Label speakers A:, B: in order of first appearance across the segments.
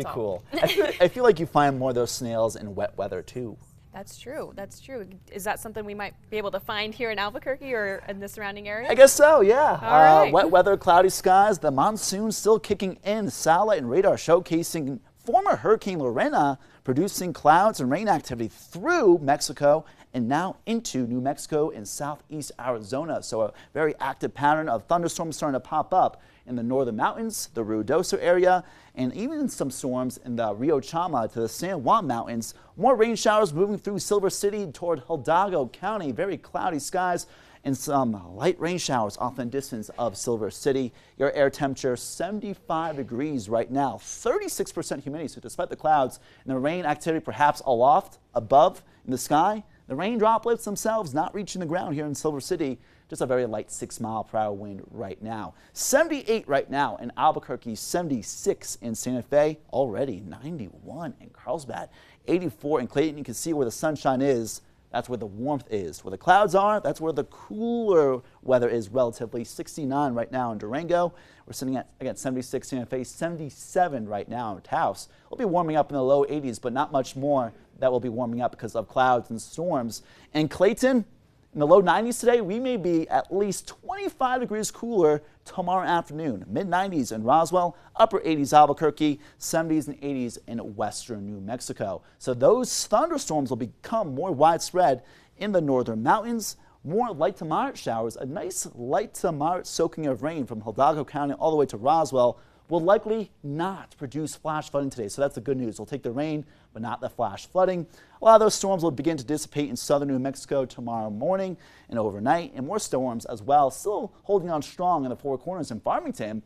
A: Pretty cool. I feel like you find more of those snails in wet weather too.
B: That's true. That's true. Is that something we might be able to find here in Albuquerque or in the surrounding area?
A: I guess so, yeah.
B: All right.
A: Wet weather, cloudy skies, the monsoon still kicking in. Satellite and radar showcasing former Hurricane Lorena producing clouds and rain activity through Mexico and now into New Mexico and southeast Arizona. So a very active pattern of thunderstorms starting to pop up in the northern mountains, the Ruidoso area, and even some storms in the Rio Chama to the San Juan Mountains. More rain showers moving through Silver City toward Hidalgo County. Very cloudy skies and some light rain showers off in the distance of Silver City. Your air temperature 75 degrees right now, 36% humidity. So despite the clouds and the rain activity perhaps aloft, above in the sky, the rain droplets themselves not reaching the ground here in Silver City. Just a very light 6-mile-per-hour wind right now. 78 right now in Albuquerque, 76 in Santa Fe, already 91 in Carlsbad, 84 in Clayton. You can see where the sunshine is. That's where the warmth is. Where the clouds are, that's where the cooler weather is relatively. 69 right now in Durango. We're sitting at, again, 76 in Santa Fe, 77 right now in Taos. We'll be warming up in the low 80s, but not much more that will be warming up because of clouds and storms. In Clayton, in the low 90s today, we may be at least 25 degrees cooler tomorrow afternoon. Mid-90s in Roswell, upper 80s Albuquerque, 70s and 80s in western New Mexico. So those thunderstorms will become more widespread in the northern mountains. More light to moderate showers, a nice light to moderate soaking of rain from Hidalgo County all the way to Roswell will likely not produce flash flooding today. So that's the good news. We'll take the rain, but not the flash flooding. A lot of those storms will begin to dissipate in southern New Mexico tomorrow morning and overnight, and more storms as well, still holding on strong in the Four Corners and Farmington.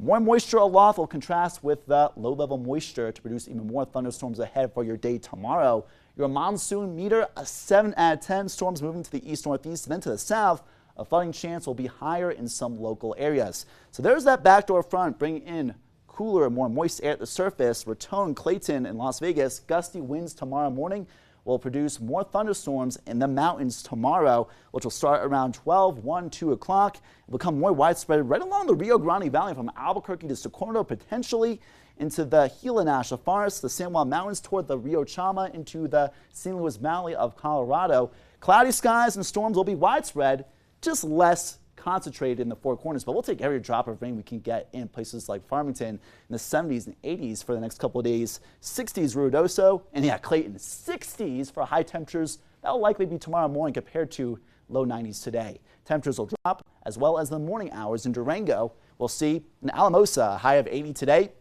A: More moisture aloft will contrast with the low-level moisture to produce even more thunderstorms ahead for your day tomorrow. Your monsoon meter, a 7 out of 10. Storms moving to the east-northeast and then to the south. A flooding chance will be higher in some local areas. So there's that backdoor front bringing in cooler, more moist air at the surface. Raton, Clayton, and Las Vegas. Gusty winds tomorrow morning will produce more thunderstorms in the mountains tomorrow, which will start around 12, 1, 2 o'clock. It will become more widespread right along the Rio Grande Valley from Albuquerque to Socorro, potentially into the Gila National Forest, the San Juan Mountains toward the Rio Chama, into the San Luis Valley of Colorado. Cloudy skies and storms will be widespread, just less concentrated in the Four Corners, but we'll take every drop of rain we can get in places like Farmington in the 70s and 80s for the next couple of days. 60s Ruidoso, and yeah, Clayton, 60s for high temperatures. That will likely be tomorrow morning compared to low 90s today. Temperatures will drop as well as the morning hours in Durango. We'll see in Alamosa, a high of 80 today,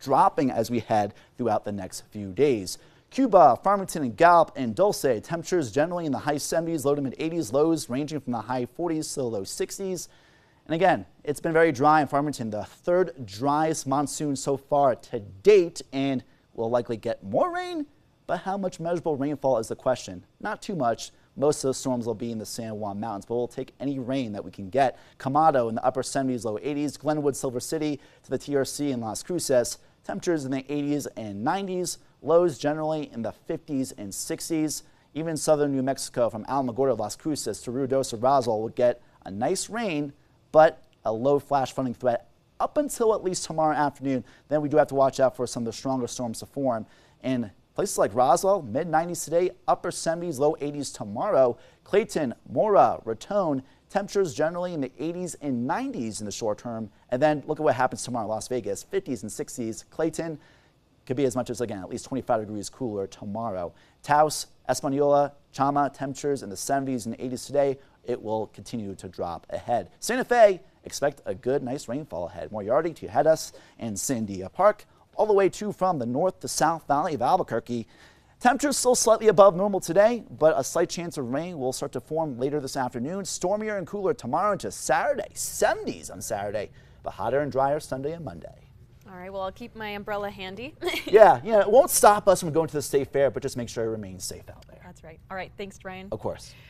A: dropping as we head throughout the next few days. Cuba, Farmington, and Gallup, and Dulce, temperatures generally in the high 70s, low to mid 80s, lows ranging from the high 40s to the low 60s. And again, it's been very dry in Farmington, the third driest monsoon so far to date, and we'll likely get more rain, but how much measurable rainfall is the question. Not too much. Most of those storms will be in the San Juan Mountains, but we'll take any rain that we can get. Camado in the upper 70s, low 80s, Glenwood, Silver City to the TRC in Las Cruces, temperatures in the 80s and 90s. Lows generally in the 50s and 60s. Even southern New Mexico from Alamogordo, Las Cruces to Ruidoso, Roswell will get a nice rain, but a low flash flooding threat up until at least tomorrow afternoon. Then we do have to watch out for some of the stronger storms to form in places like Roswell, mid 90s today, upper 70s, low 80s tomorrow. Clayton, Mora, Raton, temperatures generally in the 80s and 90s in the short term. And then look at what happens tomorrow. Las Vegas, 50s and 60s. Clayton could be as much as, again, at least 25 degrees cooler tomorrow. Taos, Espanola, Chama, temperatures in the 70s and 80s today. It will continue to drop ahead. Santa Fe, expect a good, nice rainfall ahead. Moriarty, Tejadas, and Sandia Park, all the way to from the north to south valley of Albuquerque. Temperatures still slightly above normal today, but a slight chance of rain will start to form later this afternoon. Stormier and cooler tomorrow into Saturday, 70s on Saturday, but hotter and drier Sunday and Monday.
B: All right, well, I'll keep my umbrella handy.
A: Yeah, it won't stop us from going to the state fair, but just make sure it remains safe out there.
B: That's right. All right, thanks, Ryan.
A: Of course.